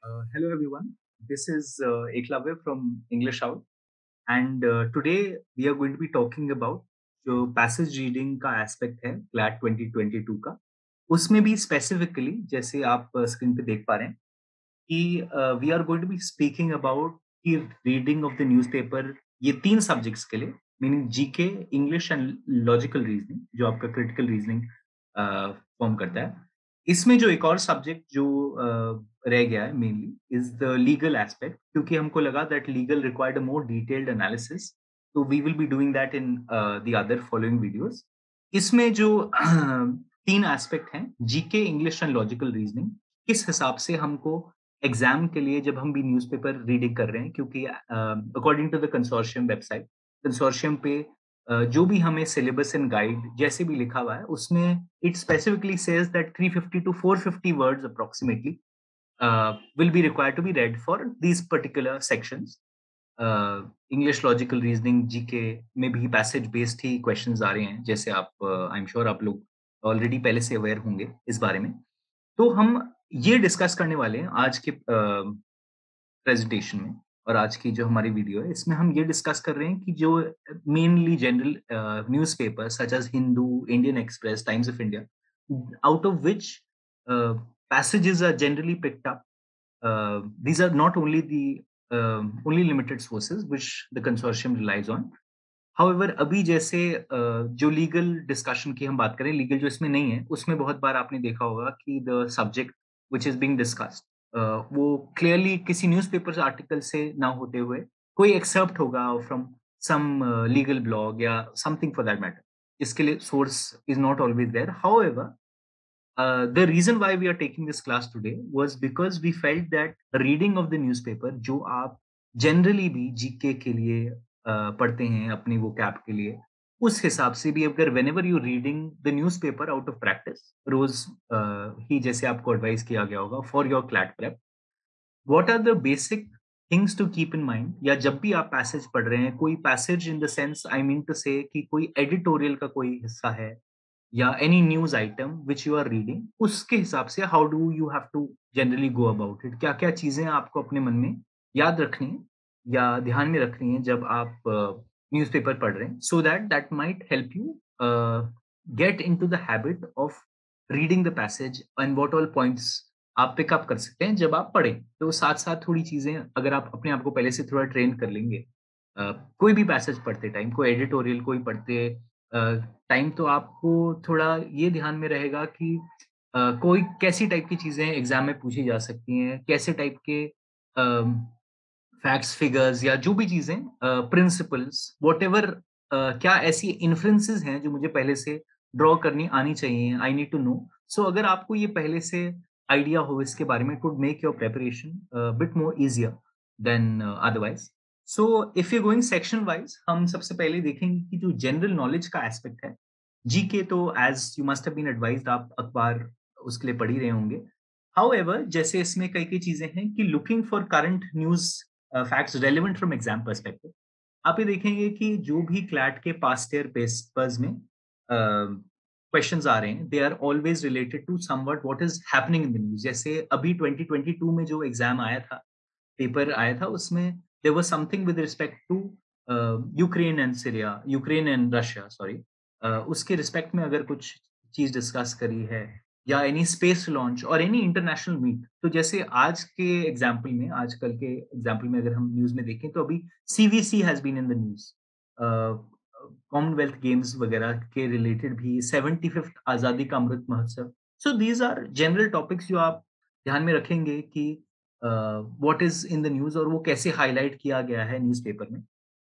Hello everyone. This is Eklavya from English Out, and today we are going to be talking about जो passage reading का aspect है CLAT 2022 का, उसमें भी specifically जैसे आप स्क्रीन पे देख पा रहे हैं कि we are going to be speaking about की रीडिंग ऑफ द न्यूज़पेपर, ये तीन सब्जेक्ट्स के लिए, meaning GK, English and logical reasoning, जो आपका क्रिटिकल रीजनिंग फॉर्म करता है। इसमें जो एक और सब्जेक्ट जो रह गया है mainly is the legal aspect, क्योंकि हमको लगा that legal required a more detailed analysis, तो we will be doing that in the other following videos. इसमें जो तीन एस्पेक्ट हैं, GK, English and logical reasoning, किस हिसाब से हमको एग्जाम के लिए जब हम भी न्यूज़पेपर रीडिंग कर रहे हैं, क्योंकि according to the consortium website, consortium पे जो भी हमें सिलेबस एंड गाइड जैसे भी लिखा हुआ है उसमें it specifically says that 350 to 450 words approximately will be required to be read for these particular sections. English, logical reasoning, GK में भी पैसेज बेस्ड ही क्वेश्चंस आ रहे हैं, जैसे आप आई एम श्योर आप लोग ऑलरेडी पहले से अवेयर होंगे इस बारे में। तो हम ये डिस्कस करने वाले हैं आज के प्रेजेंटेशन में, और आज की जो हमारी वीडियो है इसमें हम ये डिस्कस कर रहे हैं कि जो mainly general newspaper such as Hindu, Indian Express, Times of India, out of which passages are generally picked up. These are not only the only limited sources which the consortium relies on. However, अभी जैसे जो legal discussion की हम बात करें, legal जो इसमें नहीं है, उसमें बहुत बार आपने देखा होगा कि the subject which is being discussed वो क्लियरली किसी न्यूज़पेपर आर्टिकल से ना होते हुए कोई एक्सर्प्ट होगा फ्रॉम सम लीगल ब्लॉग या समथिंग फॉर दैट मैटर। इसके लिए source is not always there. However, the reason why we are taking this class today was because we felt that reading of the newspaper, जो आप generally भी GK के लिए पढ़ते हैं अपनी वो कैप के लिए, उस हिसाब से भी अगर whenever you reading the newspaper out of practice रोज, ही जैसे आपको एडवाइस किया गया होगा for your CLAT prep, what are the basic things to keep in mind, या जब भी आप पैसेज पढ़ रहे हैं, कोई passage in the sense I mean to say कि कोई एडिटोरियल का कोई हिस्सा है या any news item which you are reading, उसके हिसाब से how do you have to generally go about it? क्या-क्या चीज़ें आपको अपने मन में याद रखनी है या ध्यान में रखनी है जब आप न्यूज़पेपर पढ़ रहे हैं, so that that might help you get into the habit of reading the passage and what all points आप पिक अप कर सकते हैं जब आप पढ़ें। तो साथ-साथ थोड़ी चीज़ें अगर आप अपने आप को पहले से थोड़ा ट्रेन कर लेंगे, कोई भी पैसेज पढ़ते टाइम, कोई एडिटोरियल कोई पढ़ते अ, टाइम, तो आपको थोड़ा ये ध्यान में रहेगा कि कोई कैसी टाइप की चीज़ें एग्ज़ाम में पूछी जा सकती हैं, कैसे टाइप के फैक्ट्स, फिगर्स या जो भी चीज़ें प्रिंसिपल्स व्हाटएवर, क्या ऐसी इन्फरेंसेस हैं जो मुझे पहले से ड्रॉ करनी आनी चाहिए, आई नीड टू नो। सो अगर आपको ये पहले से आइडिया हो इसके बारे में, it would make your preparation bit more easier than otherwise. So if you going section wise, हम सबसे पहले देखेंगे कि जो जनरल नॉलेज का एस्पेक्ट है, जीके तो as you must have been advised, आप अखबार उसके लिए पढ़ ही रहे होंगे। हाउएवर, जैसे इसमें कई-कई चीज़ें हैं कि looking for current news facts relevant from exam perspective, आप ये देखेंगे कि जो भी क्लैट के पास्ट ईयर पेपर्स में क्वेश्चंस आ रहे हैं, they are always related to somewhat what is happening in the news. जैसे अभी 2022 में जो एग्जाम आया था, पेपर आया था, उसमें there was something with respect to Ukraine and Syria, Ukraine and Russia, sorry. उसके रिस्पेक्ट में अगर कुछ चीज़ डिस्कस करी है या एनी स्पेस लॉन्च और एनी इंटरनेशनल मीट, तो जैसे आज के एग्जाम्पल में, आजकल के एग्जाम्पल में अगर हम न्यूज़ में देखें, तो अभी CVC has been in the news. Commonwealth games वगैरह के रिलेटेड भी 75th Azadi ka Amrit Mahotsav. So these are general topics जो आप ध्यान में रखेंगे कि what is in the news और वो कैसे हाइलाइट किया गया है न्यूज़पेपर में।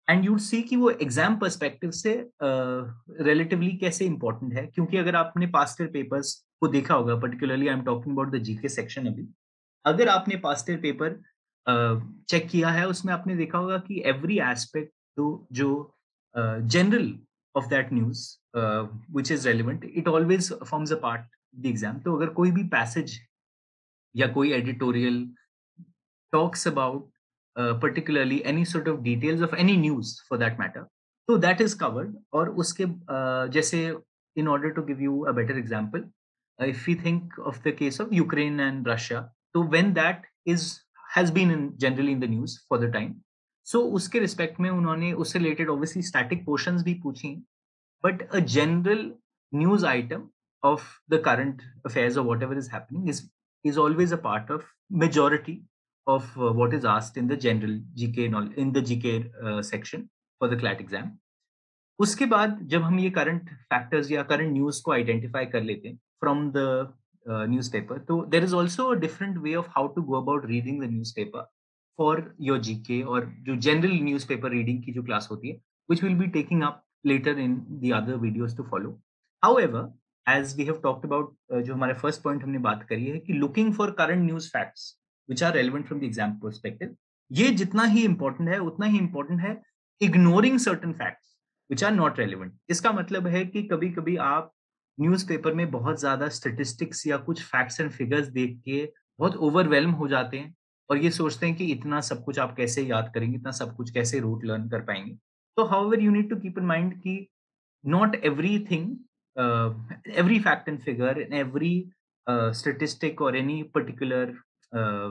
एंड यू वुड सी कि वो एग्ज़ाम पर्सपेक्टिव से रिलेटिवली कैसे इम्पोर्टेंट है, क्योंकि अगर आपने पास्ट ईयर पेपर्स को देखा होगा, particularly I am talking about the GK section अभी। अगर आपने पास्ट ईयर पेपर चेक किया है, उसमें आपने देखा होगा कि एवरी एस्पेक्ट जो general of that news which is relevant, it always forms a part the exam. तो अगर कोई भी पैसेज या कोई editorial talks about particularly any sort of details of any news for that matter, so that is covered। और उसके जैसे, in order to give you a better example, if we think of the case of Ukraine and Russia, so when that is has been in generally in the news for the time. So उसके respect में उन्होंने उससे related obviously static portions भी पूछी, but a general news item of the current affairs or whatever is happening is always a part of majority of what is asked in the general GK in the GK section for the CLAT exam. उसके बाद जब हम ये current factors या current news को identify कर लेते हैं फ्रॉम द न्यूज़पेपर, तो there is also a different way of how to go about reading the newspaper for your GK और जो जनरल न्यूज़पेपर रीडिंग की जो क्लास होती है, which will be taking up later in the other videos to follow. However, as we have talked about, जो हमारा first point हमने बात करी है कि looking for current news facts which are relevant from the exam perspective, ये जितना ही इंपॉर्टेंट है उतना ही इंपॉर्टेंट है ignoring certain facts which are not relevant. इसका मतलब है कि कभी-कभी आप न्यूज़पेपर में बहुत ज़्यादा स्टैटिस्टिक्स या कुछ फैक्ट्स एंड फिगर्स देख के बहुत ओवरवेल्म हो जाते हैं और ये सोचते हैं कि इतना सब कुछ आप कैसे याद करेंगे, इतना सब कुछ कैसे रूट लर्न कर पाएँगे. तो however you need to keep in mind कि not everything, every fact and figure and every statistic or any particular uh,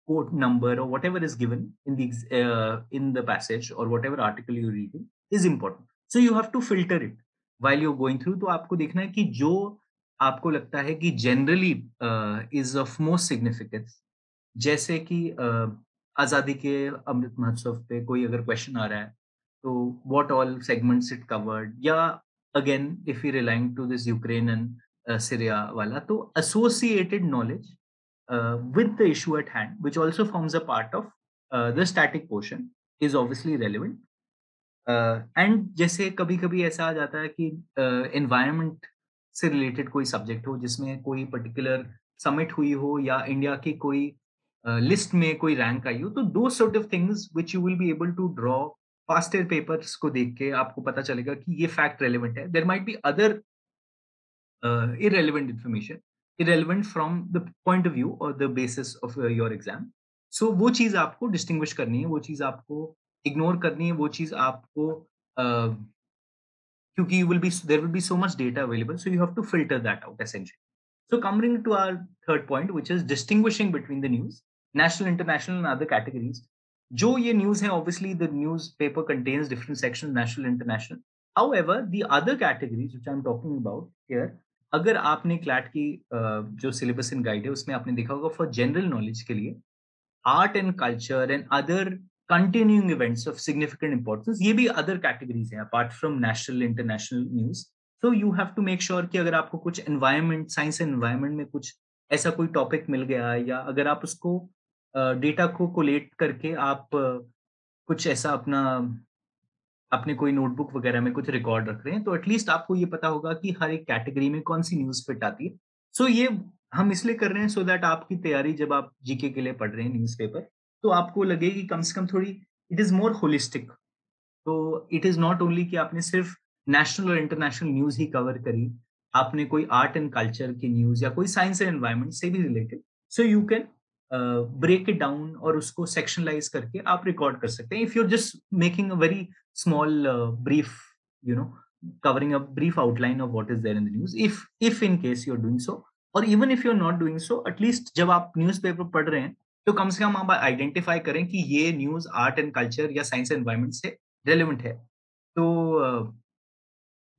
quote number or whatever is given in the passage or whatever article you're reading is important. So you have to filter it while you're going through. तो आपको देखना है कि जो आपको लगता है कि generally is of most significance, जैसे कि आज़ादी के अमृत महोत्सव पे कोई अगर क्वेश्चन आ रहा है, तो what all segments it covered, या again if you relying to this Ukraine and Syria वाला, तो associated knowledge with the issue at hand, which also forms a part of the static portion, is obviously relevant. And जैसे कभी-कभी ऐसा आ जाता है कि environment से रिलेटेड कोई सब्जेक्ट हो जिसमें कोई पर्टिकुलर समिट हुई हो या इंडिया की कोई लिस्ट में कोई रैंक आई हो, तो दो sort of things which you will be able to draw past year papers को देख के आपको पता चलेगा कि ये फैक्ट रेलेवेंट है. There might be other irrelevant information, irrelevant from the point of view or the basis of your exam. So वो चीज़ आपको डिस्टिंग्विश करनी है, वो चीज़ आपको इग्नोर करनी है, वो चीज़ आपको क्योंकि you will be there will be so much data available, so you have to filter that out essentially. So coming to our third point, which is distinguishing between the news, national, international, and other categories. जो ये news है, obviously the newspaper contains different sections, national, international. However, the other categories which I'm talking about here, अगर आपने CLAT की जो syllabus in guide है उसमें आपने देखा होगा फॉर जनरल नॉलेज के लिए art and culture and other continuing events of significant importance, ये भी other categories हैं apart from national international news. So you have to make sure कि अगर आपको कुछ environment, science and environment में कुछ ऐसा कोई टॉपिक मिल गया या अगर आप उसको डेटा को कोलेट करके आप कुछ ऐसा अपना अपने कोई नोटबुक वगैरह में कुछ रिकॉर्ड रख रहे हैं, तो एटलीस्ट आपको ये पता होगा कि हर एक कैटेगरी में कौन-सी न्यूज़ फिट आती है. सो ये हम इसलिए कर रहे हैं सो दैट आपकी तैयारी जब आप जीके के लिए पढ़ रहे हैं न्यूज़पेपर, तो आपको लगे कि कम से कम थोड़ी इट इज़ मोर होलिस्टिक. तो इट इज़ नॉट ओनली कि आपने सिर्फ नेशनल और इंटरनेशनल न्यूज़ ही कवर करी, आपने कोई आर्ट एंड कल्चर की न्यूज़ या कोई साइंस एंड एनवायरनमेंट से भी related. So you can break it down और उसको सेक्शनलाइज़ करके आप रिकॉर्ड कर सकते हैं. If you are just making a very small brief, you know, covering a brief outline of what is there in the news, if in case you're doing so, or even if you're not doing so, at least जब आप newspaper पढ़ रहे हैं तो कम से कम आप identify करें कि ये न्यूज़ आर्ट एंड कल्चर या साइंस एनवायरनमेंट से रेलेवेंट है. तो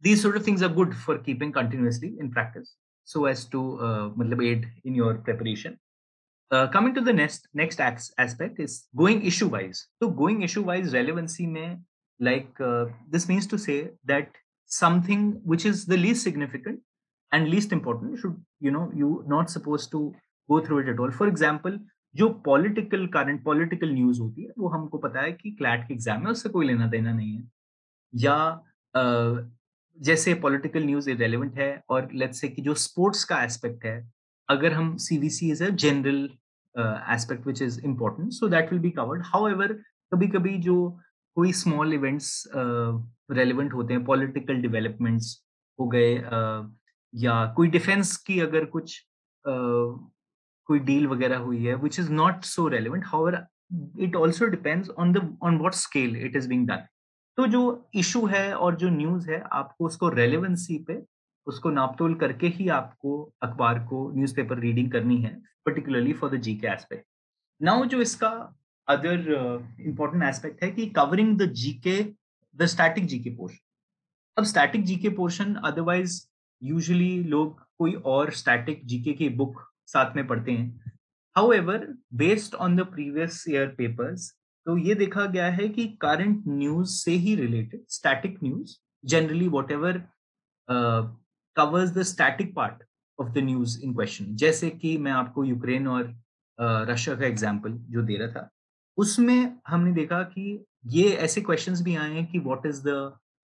these sort of things are good for keeping continuously in practice so as to मतलब aid in your preparation. Coming to the next aspect is going issue wise. So going issue wise relevancy में like this means to say that something which is the least significant and least important should, you know, you not supposed to go through it at all. For example, जो political current political news होती है वो हमको पता है कि CLAT के exam में उससे कोई लेना देना नहीं है, या अ, जैसे पॉलिटिकल न्यूज़ इर्रेलेवेंट है और लेट्स से कि जो स्पोर्ट्स का एस्पेक्ट है, अगर हम CVC is a general aspect which is important, so that will be covered. However, कभी-कभी जो कोई स्मॉल इवेंट्स रेलेवेंट होते हैं, पॉलिटिकल डेवलपमेंट्स हो गए, या कोई डिफेंस की अगर कुछ कोई डील वगैरह हुई है which is not so relevant. However, it also depends on what scale it is being done. तो जो इश्यू है और जो न्यूज़ है, आपको उसको रेलेवेंसी पे उसको नाप-तोल करके ही आपको अखबार को न्यूज़पेपर रीडिंग करनी है, particularly for the GK aspect. Now जो इसका अदर इम्पोर्टेंट एस्पेक्ट है कि covering the GK, the static GK portion. अब static GK portion otherwise usually लोग कोई और स्टैटिक जीके की बुक साथ में पढ़ते हैं। However, based on the previous year papers, तो ये देखा गया है कि करंट न्यूज से ही related static news, generally whatever covers the static part of the news in question, जैसे कि मैं आपको यूक्रेन और रशिया का एग्जांपल जो दे रहा था, उसमें हमने देखा कि ये ऐसे क्वेश्चंस भी आए हैं कि what is the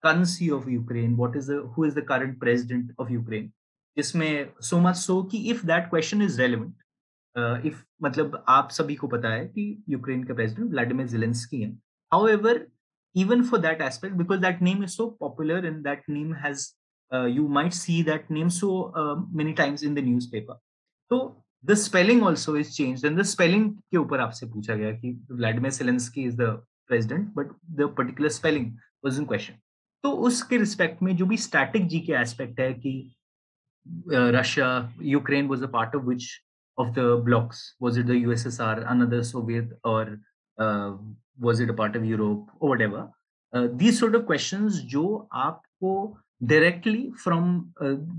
currency of Ukraine, what is the who is the current president of Ukraine, जिसमें सो मच सो कि if that question is relevant, if मतलब आप सभी को पता है कि यूक्रेन के प्रेसिडेंट व्लादिमीर ज़ेलेंस्की हैं। However, even for that aspect, because that name is so popular and that name has you might see that name so many times in the newspaper. So the spelling also is changed, and the spelling के ऊपर आपसे पूछा गया कि Vladimir Zelensky is the president, but the particular spelling was in question. तो उसके respect में जो भी स्टैटिक जी के एस्पेक्ट है कि Russia, Ukraine was a part of which of the blocks? Was it the USSR, another Soviet, or was it a part of Europe or whatever? These sort of questions जो आपको directly from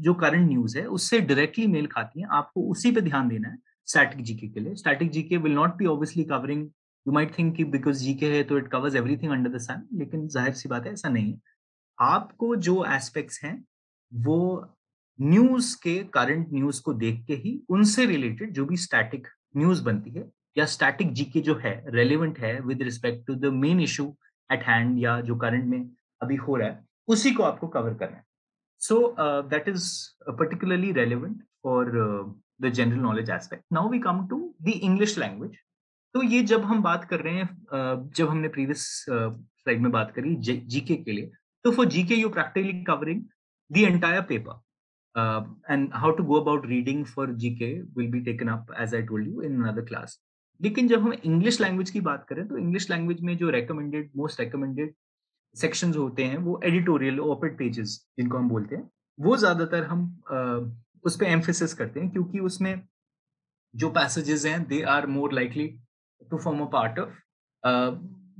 जो current news है उससे directly mail खाती हैं, आपको उसी पे ध्यान देना है स्टैटिक जीके के लिए। Static GK will not be obviously covering, you might think कि बिकॉज जीके है तो it covers everything under the sun, लेकिन जाहिर सी बात है ऐसा नहीं है। आपको जो एस्पेक्ट्स हैं, वो न्यूज़ के करंट न्यूज़ को देख के ही उनसे रिलेटेड जो भी स्टैटिक न्यूज़ बनती है या स्टैटिक जीके जो है, रेलेवेंट है with respect to the main issue at hand या जो करंट में अभी हो रहा है, उसी को आपको कवर करना है। So that is particularly relevant for the general knowledge aspect. Now we come to the English language. तो ये जब हम बात कर रहे हैं, जब हमने प्रीवियस स्लाइड में बात करी जीके के लिए, तो for GK you practically covering the entire paper, and how to go about reading for GK will be taken up as I told you in another class. लेकिन जब हम इंग्लिश लैंग्वेज की बात करें तो इंग्लिश लैंग्वेज में जो recommended, most recommended sections होते हैं, वो एडिटोरियल ऑप-एड पेजेस जिनको हम बोलते हैं, वो ज़्यादातर हम उस पे एम्फेसिस करते हैं, क्योंकि उसमें जो पैसेजेस हैं they are more likely to form a part of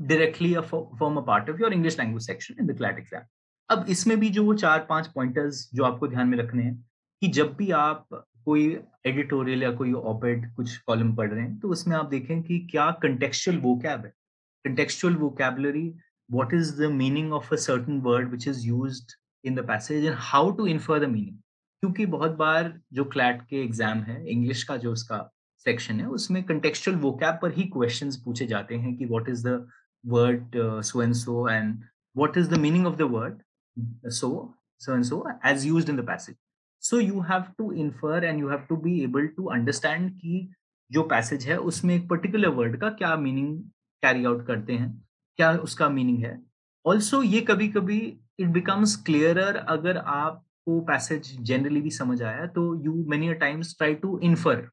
directly form a part of your English language section in the CLAT exam. अब इसमें भी जो वो 4-5 पॉइंटर्स जो आपको ध्यान में रखने हैं कि जब भी आप कोई एडिटोरियल या कोई ऑप-एड कुछ कॉलम पढ़ रहे हैं, तो उसमें आप देखें कि क्या कॉन्टेक्सचुअल वोकैब है। Contextual vocabulary, what is the meaning of a certain word which is used in the passage and how to infer the meaning. क्योंकि बहुत बार जो क्लैट के एग्जाम है, इंग्लिश का जो उसका सेक्शन है, उसमें contextual vocab पर ही क्वेश्चंस पूछे जाते हैं कि what is the word so and so and what is the meaning of the word so and so as used in the passage. So you have to infer and you have to be able to understand कि जो passage है उसमें एक particular word का क्या meaning carry out करते हैं, क्या उसका मीनिंग है। ऑल्सो ये कभी-कभी इट बिकम्स क्लियरर अगर आपको पैसेज जनरली भी समझ आया, तो you many a times try to infer.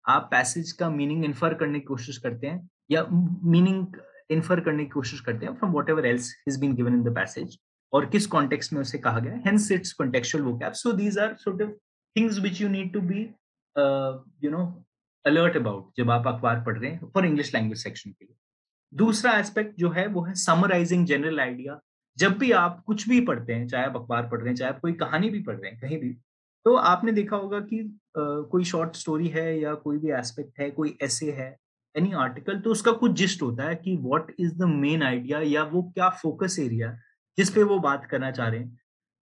आप पैसेज का मीनिंग इन्फर करने की कोशिश करते हैं या मीनिंग इन्फर करने की कोशिश करते हैं from whatever else is been given in the passage, और किस कॉन्टेक्स्ट में उसे कहा गया है, hence it's contextual vocab. So these are sort of things which you need to be you know alert about जब आप अखबार पढ़ रहे हैं फॉर इंग्लिश लैंग्वेज सेक्शन के लिए। दूसरा एस्पेक्ट जो है वो है समराइजिंग जनरल आइडिया। जब भी आप कुछ भी पढ़ते हैं, चाहे आप अखबार पढ़ रहे हैं, चाहे आप कोई कहानी भी पढ़ रहे हैं, कहीं भी, तो आपने देखा होगा कि कोई शॉर्ट स्टोरी है या कोई भी एस्पेक्ट है, कोई एसे है, एनी आर्टिकल, तो उसका कुछ जिस्ट होता है कि what is the main idea या वो क्या फोकस एरिया जिस पे वो बात करना चाह रहे हैं।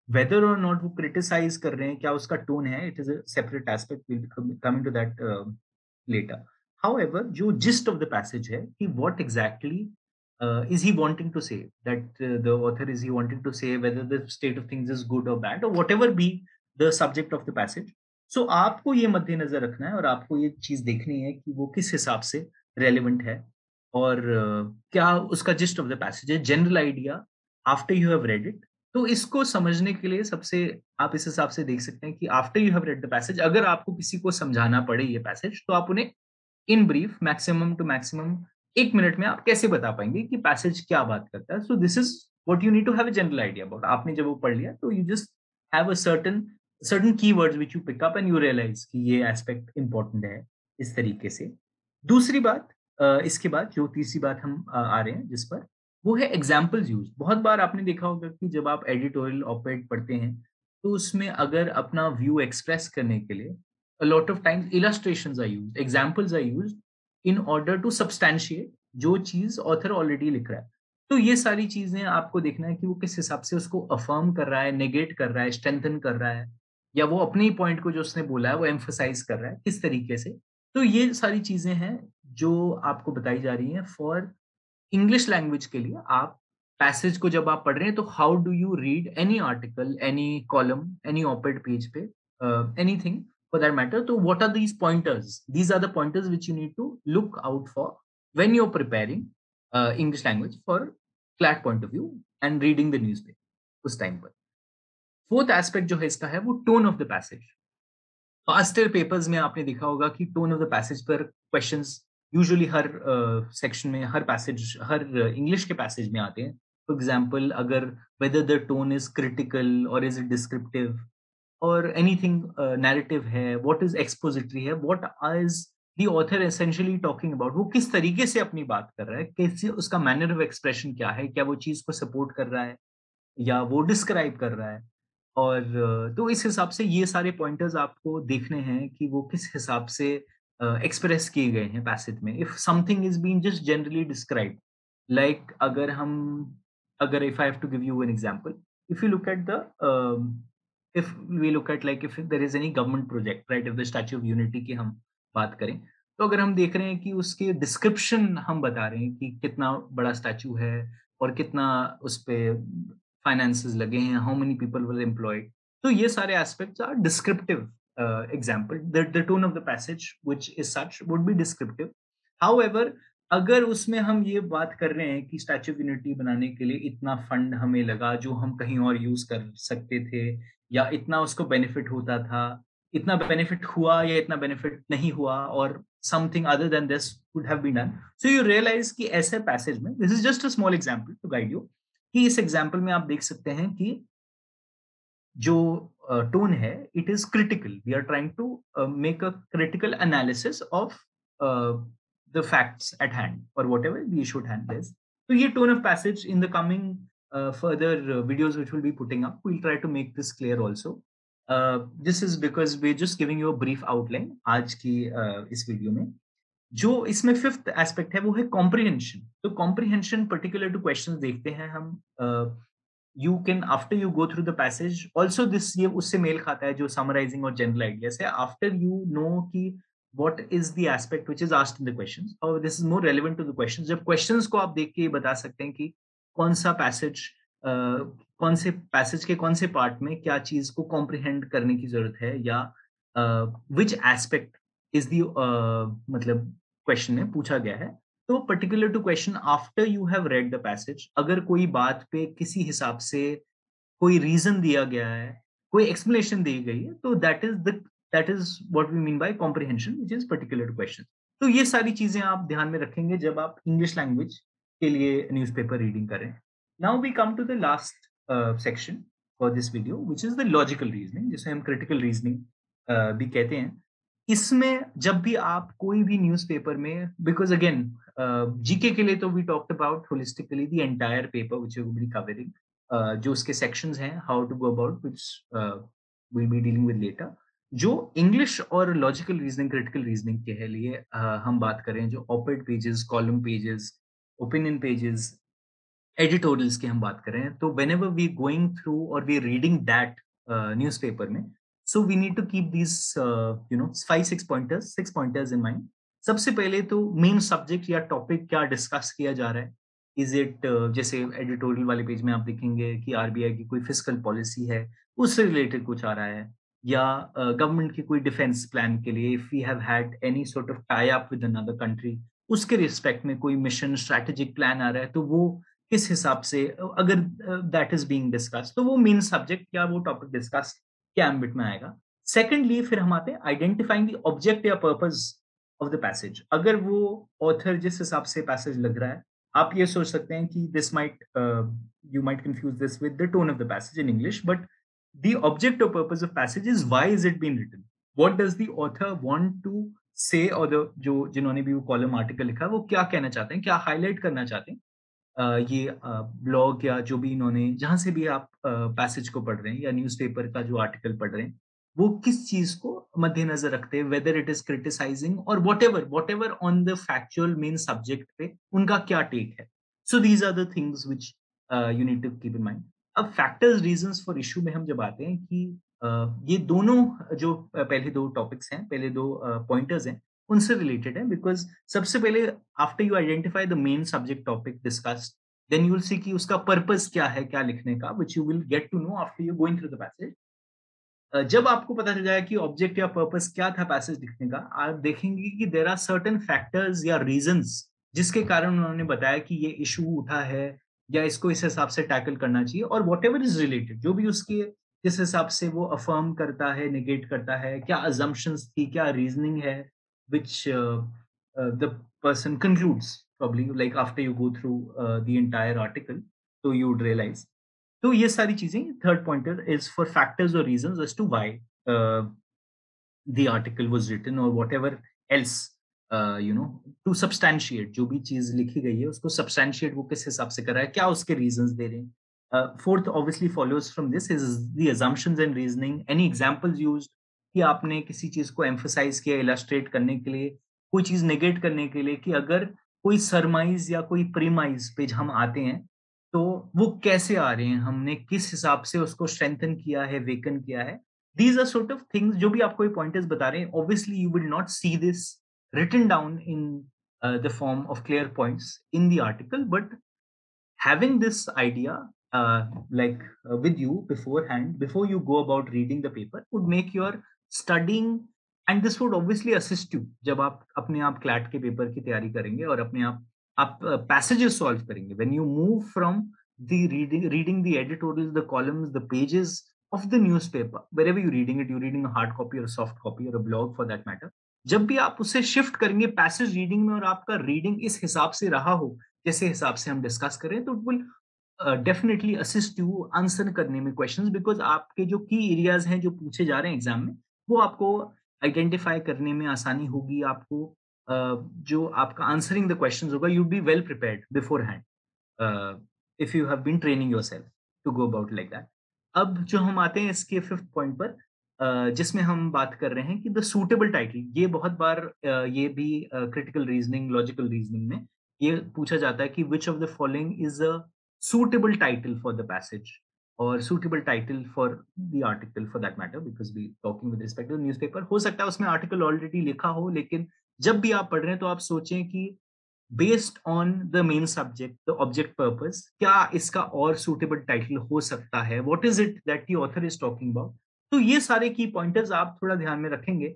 वेदर और नॉट वो क्रिटिसाइज कर रहे हैं, क्या उसका टोन है, it is a separate aspect, will be coming to that later. However, जो gist of the passage है कि what exactly is he wanting to say, that the author is he wanting to say whether the state of things is good or bad or whatever be the subject of the passage. So आपको ये मद्देनजर रखना है और आपको ये चीज देखनी है कि वो किस हिसाब से relevant है और क्या उसका gist of the passage है, general idea after you have read it. तो इसको समझने के लिए सबसे आप इस हिसाब से देख सकते हैं कि after you have read the passage, अगर आपको किसी को समझाना पड़े ये पैसेज, तो आप उन्हें in brief maximum to maximum 1 minute में आप कैसे बता पाएँगे कि पैसेज क्या बात करता है? So this is what you need to have a general idea about. आपने जब वो पढ़ लिया तो you just have a certain certain keywords which you pick up and you realize कि ये एस्पेक्ट इम्पोर्टेंट है, इस तरीके से। दूसरी बात, इसके बाद जो तीसरी बात हम आ रहे हैं जिस पर, वो है एग्जाम्पल्स यूज़। बहुत बार आपने देखा होगा कि जब आप एडिटोरियल ऑप-एड पढ़ते हैं, तो उसमें अगर अपना व्यू एक्सप्रेस करने के लिए a lot of times illustrations are used, examples are used in order to substantiate जो चीज़ ऑथर ऑलरेडी लिख रहा है। तो ये सारी चीज़ें आपको देखना है कि वो किस हिसाब से उसको अफ़र्म कर रहा है, नेगेट कर रहा है, स्ट्रेंथन कर रहा है, या वो अपने ही पॉइंट को जो उसने बोला है, वो एम्फसाइज़ कर रहा है, किस तरीके से। तो ये सारी चीज़ें हैं जो आपको बताई जा रही हैं फॉर इंग्लिश लैंग्वेज के लिए। आप पैसेज को जब आप पढ़ रहे हैं तो how do you read any article, any column, any op-ed page पे, एनीथिंग फॉर दैट मैटर। तो what are these pointers? These are the pointers which you need to look out for when you are preparing English language for CLAT point of view and reading the newspaper उस time पर। Fourth aspect जो है इसका है वो tone of the passage. Faster papers में आपने देखा होगा कि टोन ऑफ द पैसेज पर क्वेश्चंस यूजुअली हर सेक्शन में, हर पैसेज, हर इंग्लिश के पैसेज में आते हैं। फॉर एग्जांपल, अगर whether the tone is critical और इज इट डिस्क्रिप्टिव और एनीथिंग नैरेटिव है, व्हाट इज एक्सपोजिटरी है, what is the author essentially talking about, वो किस तरीके से अपनी बात कर रहा है, कैसे उसका मैनर ऑफ एक्सप्रेशन क्या है, क्या वो चीज़ को सपोर्ट कर रहा है या वो डिस्क्राइब कर रहा है। और तो इस हिसाब से ये सारे पॉइंटर्स आपको देखने हैं कि वो किस हिसाब से एक्सप्रेस किए गए हैं पैसेज में। If something is been just generally described, like अगर if I have to give you an example, if you look at the if we look at like if there is any government project, right, if the Statue of Unity की हम बात करें, तो अगर हम देख रहे हैं कि उसके डिस्क्रिप्शन हम बता रहे हैं कि कितना बड़ा स्टैच्यू है और कितना उस पे फाइनेंसेस लगे हैं, how many people were employed. तो ये सारे aspects are descriptive example. The tone of the passage which is such would be descriptive. However, अगर उसमें हम ये बात कर रहे हैं कि स्टैच्यू ऑफ यूनिटी बनाने के लिए इतना फंड हमें लगा जो हम कहीं और यूज कर सकते थे, या इतना उसको बेनिफिट होता था, इतना बेनिफिट हुआ या इतना बेनिफिट नहीं हुआ, और something other than this would have been done. So you realize कि ऐसे पैसेज में, this is just a small example to guide you, कि इस एग्जाम्पल में आप देख सकते हैं कि जो टोन है, it is critical. We are trying to make a critical analysis of the facts at hand और whatever the issue at hand is. तो ये tone of passage in the coming further videos which will be putting up, we'll try to make this clear also. This is because we just giving you a brief outline आज की इस video में। जो इसमें fifth aspect है वो है comprehension. तो कॉम्प्रिहेंशन पर्टिकुलर टू क्वेश्चंस देखते हैं हम। You can, after you go through the passage also, this ये उससे मेल खाता है जो समराइजिंग और जनरल आइडियाज है। आफ्टर यू नो कि what is the aspect which is asked in the questions, or this is more relevant to the questions, जब questions को आप देख के ये बता सकते हैं कि कौन सा पैसेज, कौन से पैसेज के कौन से पार्ट में क्या चीज को कॉम्प्रिहेंड करने की जरूरत है, या विच एस्पेक्ट इज दी, मतलब क्वेश्चन में पूछा गया है। तो particular to question, after you have read the passage, अगर कोई बात पे किसी हिसाब से कोई रीजन दिया गया है, कोई एक्सप्लेनेशन दी गई है, तो that is what we mean by comprehension which is particular to question. तो ये सारी चीजें आप ध्यान में रखेंगे जब आप इंग्लिश लैंग्वेज के लिए न्यूज़पेपर रीडिंग करें। Now we come to the last section for this video which is the logical reasoning, जिसे हम क्रिटिकल रीजनिंग भी कहते हैं। इसमें जब भी आप कोई भी न्यूज़पेपर में, बिकॉज अगेन जीके के लिए तो we talked about holistically the entire paper which we will be covering, जो उसके सेक्शंस हैं, how to go about which will be dealing with later. जो इंग्लिश और लॉजिकल रीजनिंग, क्रिटिकल रीजनिंग के है लिए हम बात करें, जो op ed pages, column pages, opinion pages, editorials की हम बात करें, तो व्हेनेवर वी गोइंग थ्रू और वी रीडिंग दैट न्यूज़पेपर में, so we need to keep this 6 pointers in mind. सबसे पहले तो मेन सब्जेक्ट या टॉपिक क्या डिस्कस किया जा रहा है। इज इट, जैसे एडिटोरियल वाले पेज में आप देखेंगे कि आरबीआई की कोई फिस्कल पॉलिसी है, उससे रिलेटेड कुछ आ रहा है, या गवर्नमेंट की कोई डिफेंस प्लान के लिए, if we have had any sort of tie up with another country, उसके रिस्पेक्ट में कोई मिशन स्ट्रैटेजिक प्लान आ रहा है, तो वो किस हिसाब से, अगर दैट इज बीइंग डिस्कस्ड, तो वो मेन सब्जेक्ट या वो टॉपिक डिस्कस के एम्बिट में आएगा। सेकेंडली, फिर हम आते हैं आइडेंटिफाइंग द ऑब्जेक्ट या पर्पस ऑफ द पैसेज। अगर वो ऑथर जिस हिसाब से पैसेज लग रहा है, आप ये सोच सकते हैं कि this might, you might confuse this with the tone of the passage in English, but the object और purpose of passage is why is it been written. What does the author want to say, और the जो जिन्होंने भी वो column article लिखा है, वो क्या कहना चाहते हैं, क्या हाइलाइट करना चाहते हैं। ये ब्लॉग या जो भी इन्होंने जहाँ से भी आप पैसेज को पढ़ रहे हैं या न्यूज़पेपर का जो आर्टिकल पढ़ रहे हैं, वो किस चीज़ को मद्देनज़र रखते हैं, वेदर इट इज़ क्रिटिसाइजिंग और whatever whatever on the factual main subject पे उनका क्या टेक है। So these are the things which you need to keep in mind. अब फैक्टर्स, रीज़न्स फॉर इश्यू में हम जब आते हैं कि ये दोनों जो पहले 2 टॉपिक्स हैं, पहले 2 पॉइंटर्स हैं, उनसे रिलेटेड है, बिकॉज़ सबसे पहले after you identify the main subject topic discussed, then you will see कि उसका पर्पस क्या है, क्या लिखने का, which you will get to know after you going through the passage. जब आपको पता चल जाएगा कि ऑब्जेक्ट या पर्पस क्या था पैसेज लिखने का, आप देखेंगे कि देयर आर सर्टेन फैक्टर्स या रीजंस जिसके कारण उन्होंने बताया कि ये इशू उठा है या इसको इस हिसाब से टैकल करना चाहिए, और व्हाटएवर इज रिलेटेड, जो भी उसके जिस हिसाब से वो अफर्म करता है, नेगेट करता है, क्या अजम्पशंस थी, क्या रीजनिंग है, which the person concludes probably like after you go through the entire article, so you would realize। तो ये सारी चीज़ें, third pointer is for factors और reasons as to why the article was written or whatever else, you know, to substantiate जो भी चीज़ लिखी गई है उसको substantiate वो किस हिसाब से कर रहा है, क्या उसके reasons दे रहे हैं। Fourth obviously follows from this is the assumptions and reasoning, any examples used कि आपने किसी चीज़ को emphasize किया illustrate करने के लिए, कोई चीज़ negate करने के लिए, कि अगर कोई surmise या कोई premise पे हम आते हैं, तो वो कैसे आ रहे हैं, हमने किस हिसाब से उसको strengthen किया है, weaken किया है। These are sort of things जो भी आपको ये पॉइंटर्स बता रहे हैं, obviously you will not see this written down in the form of clear points in the article, but having this idea with you beforehand, before you go about reading the paper, would make your studying, and this would obviously assist you जब आप अपने आप CLAT के paper की तैयारी करेंगे और अपने आप पैसेजेस सॉल्व करेंगे, when you move from the reading the editorials, the columns, the pages of the newspaper, wherever you're reading it, you're reading a hard copy or a soft copy or a blog for that matter, जब भी आप उसे shift करेंगे passage reading में और आपका reading इस हिसाब से रहा हो जैसे हिसाब से हम डिस्कस करें, तो it will definitely assist you answer करने में क्वेश्चंस, बिकॉज आपके जो की एरियाज हैं जो पूछे जा रहे हैं एग्जाम में, वो आपको आइडेंटिफाई करने में आसानी होगी, आपको जो आपका आंसरिंग द क्वेश्चंस होगा, you be well prepared beforehand if you have been training yourself to go about like that. अब जो हम आते हैं इसके फिफ्थ पॉइंट पर, जिसमें हम बात कर रहे हैं कि द सूटेबल टाइटल, ये बहुत बार ये भी क्रिटिकल रीजनिंग, लॉजिकल रीजनिंग में ये पूछा जाता है कि which of the following is a suitable title for the passage or suitable title for the article for that matter, because we talking with respect to the newspaper, हो सकता है उसमें आर्टिकल ऑलरेडी लिखा हो, लेकिन जब भी आप पढ़ रहे हैं तो आप सोचें कि based on the main subject, the object purpose, क्या इसका और सुटेबल टाइटल हो सकता है, what is it that the author is talking about. तो ये सारे की पॉइंटर्स आप थोड़ा ध्यान में रखेंगे,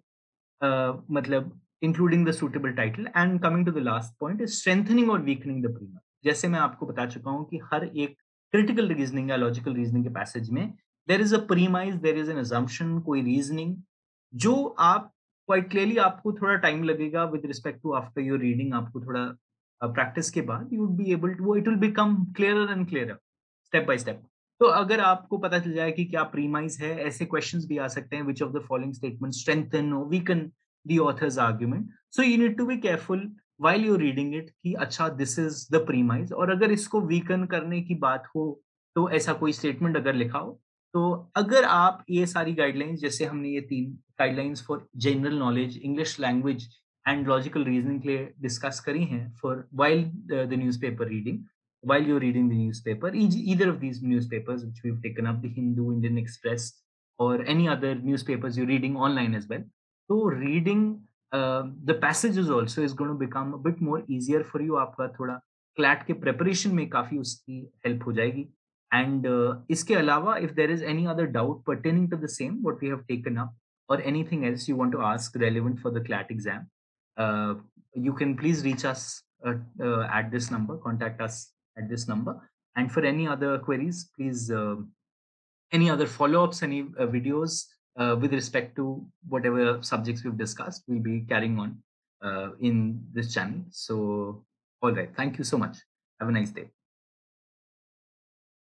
मतलब including the suitable title. And coming to the last point is strengthening और वीकनिंग द प्रीमियम। जैसे मैं आपको बता चुका हूं कि हर एक क्रिटिकल रीजनिंग या लॉजिकल रीजनिंग के पैसेज में there is a premise, there is an assumption, कोई रीजनिंग जो आप क्वाइट क्लियरली, आपको थोड़ा टाइम लगेगा with respect to after your reading, आपको थोड़ा प्रैक्टिस के बाद you would be able to, it will become clearer and clearer step by step. तो अगर आपको पता चल जाए कि क्या प्रीमाइज है, ऐसे क्वेश्चंस भी आ सकते हैं, which of the following statement strengthen और weaken the author's argument, so you need to be careful while you're reading it कि अच्छा this is the premise, और अगर इसको weaken करने की बात हो तो ऐसा कोई statement अगर लिखा हो, तो अगर आप ये सारी गाइडलाइंस, जैसे हमने ये 3 guidelines for general knowledge, English language and logical reasoning के लिए डिस्कस करी हैं for while the newspaper reading, while you're reading the newspaper, either of these newspapers which we've taken up, the Hindu, Indian Express, or any other newspapers you're reading online as well, so reading the passages also is going to become a bit more easier for you, आपका थोड़ा CLAT के preparation में काफी उसकी help हो जाएगी। And इसके अलावा if there is any other doubt pertaining to the same what we have taken up, or anything else you want to ask relevant for the CLAT exam, uh, you can please reach us at this number, contact us at this number, and for any other queries, please any other follow-ups, any videos with respect to whatever subjects we've discussed, we'll be carrying on in this channel. So, all right. Thank you so much. Have a nice day.